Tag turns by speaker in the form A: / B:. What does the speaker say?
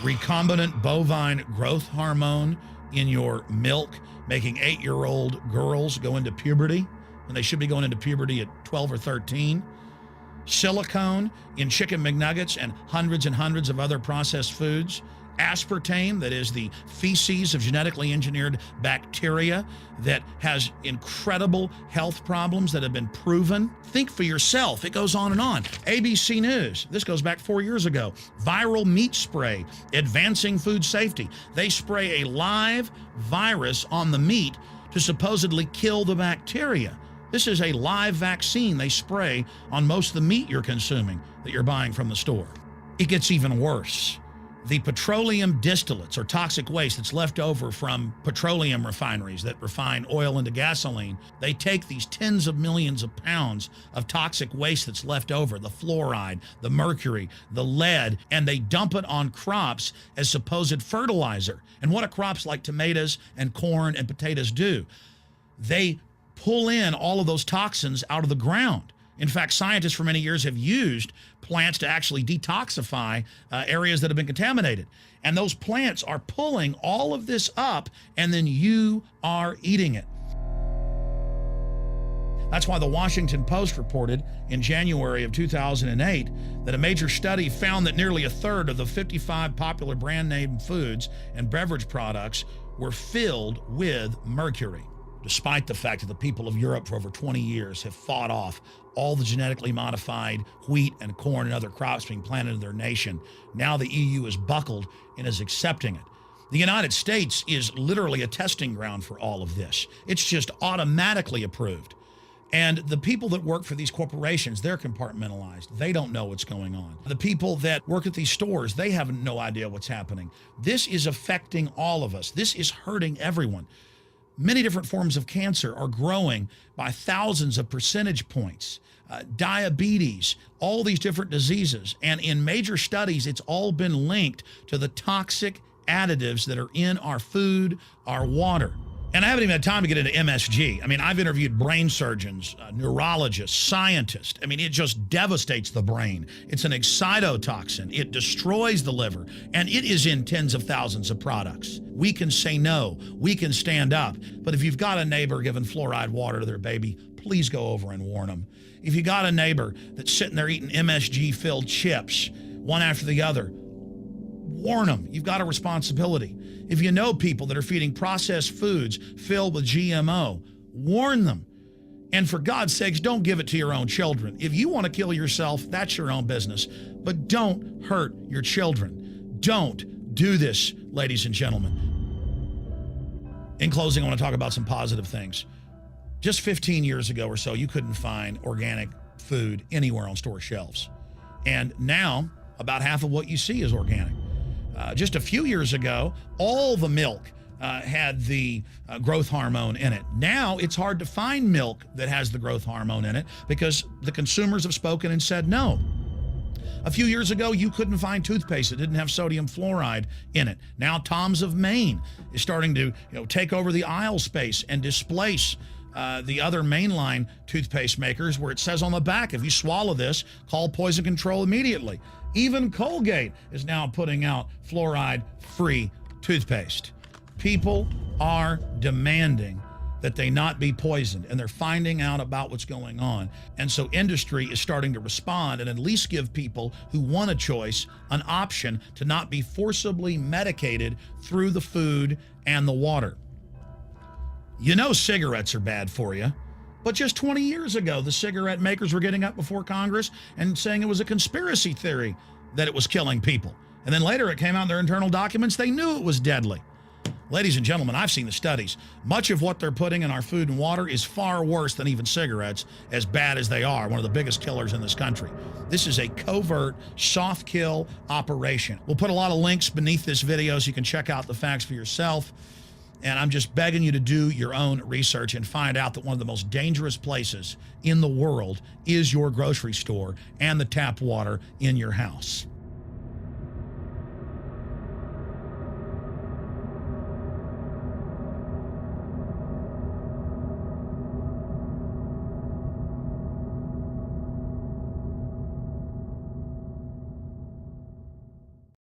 A: recombinant bovine growth hormone in your milk, making 8-year-old girls go into puberty when they should be going into puberty at 12 or 13. Silicone in chicken McNuggets and hundreds of other processed foods. Aspartame, that is the feces of genetically engineered bacteria that has incredible health problems that have been proven. Think for yourself. It goes on and on. ABC News, this goes back 4 years ago. Viral meat spray, advancing food safety. They spray a live virus on the meat to supposedly kill the bacteria. This is a live vaccine they spray on most of the meat you're consuming that you're buying from the store. It gets even worse. The petroleum distillates, or toxic waste that's left over from petroleum refineries that refine oil into gasoline, they take these tens of millions of pounds of toxic waste that's left over, the fluoride, the mercury, the lead, and they dump it on crops as supposed fertilizer. And what do crops like tomatoes and corn and potatoes do? They pull in all of those toxins out of the ground. In fact, scientists for many years have used plants to actually detoxify areas that have been contaminated. And those plants are pulling all of this up, and then you are eating it. That's why the Washington Post reported in January of 2008 that a major study found that nearly a third of the 55 popular brand name foods and beverage products were filled with mercury. Despite the fact that the people of Europe for over 20 years have fought off all the genetically modified wheat and corn and other crops being planted in their nation, now the EU is buckled and is accepting it. The United States is literally a testing ground for all of this. It's just automatically approved. And the people that work for these corporations, they're compartmentalized. They don't know what's going on. The people that work at these stores, they have no idea what's happening. This is affecting all of us. This is hurting everyone. Many different forms of cancer are growing by thousands of percentage points. Diabetes, all these different diseases. And in major studies, it's all been linked to the toxic additives that are in our food, our water. And I haven't even had time to get into MSG. I mean, I've interviewed brain surgeons, neurologists, scientists. I mean, it just devastates the brain. It's an excitotoxin. It destroys the liver, and it is in tens of thousands of products. We can say no. We can stand up. But if you've got a neighbor giving fluoride water to their baby, please go over and warn them. If you got a neighbor that's sitting there eating MSG-filled chips, one after the other, warn them. You've got a responsibility. If you know people that are feeding processed foods filled with GMO, warn them. And for God's sakes, don't give it to your own children. If you want to kill yourself, that's your own business. But don't hurt your children. Don't do this, ladies and gentlemen. In closing, I want to talk about some positive things. Just 15 years ago or so, you couldn't find organic food anywhere on store shelves. And now, about half of what you see is organic. Just a few years ago, all the milk had the growth hormone in it. Now it's hard to find milk that has the growth hormone in it because the consumers have spoken and said no. A few years ago, you couldn't find toothpaste that didn't have sodium fluoride in it. Now Tom's of Maine is starting to take over the aisle space and displace the other mainline toothpaste makers, where it says on the back, if you swallow this, call poison control immediately. Even Colgate is now putting out fluoride-free toothpaste. People are demanding that they not be poisoned, and they're finding out about what's going on. And so industry is starting to respond and at least give people who want a choice an option to not be forcibly medicated through the food and the water. You know cigarettes are bad for you, but just 20 years ago, the cigarette makers were getting up before Congress and saying it was a conspiracy theory that it was killing people. And then later it came out in their internal documents, they knew it was deadly. Ladies and gentlemen, I've seen the studies. Much of what they're putting in our food and water is far worse than even cigarettes, as bad as they are, one of the biggest killers in this country. This is a covert, soft kill operation. We'll put a lot of links beneath this video so you can check out the facts for yourself. And I'm just begging you to do your own research and find out that one of the most dangerous places in the world is your grocery store and the tap water in your house.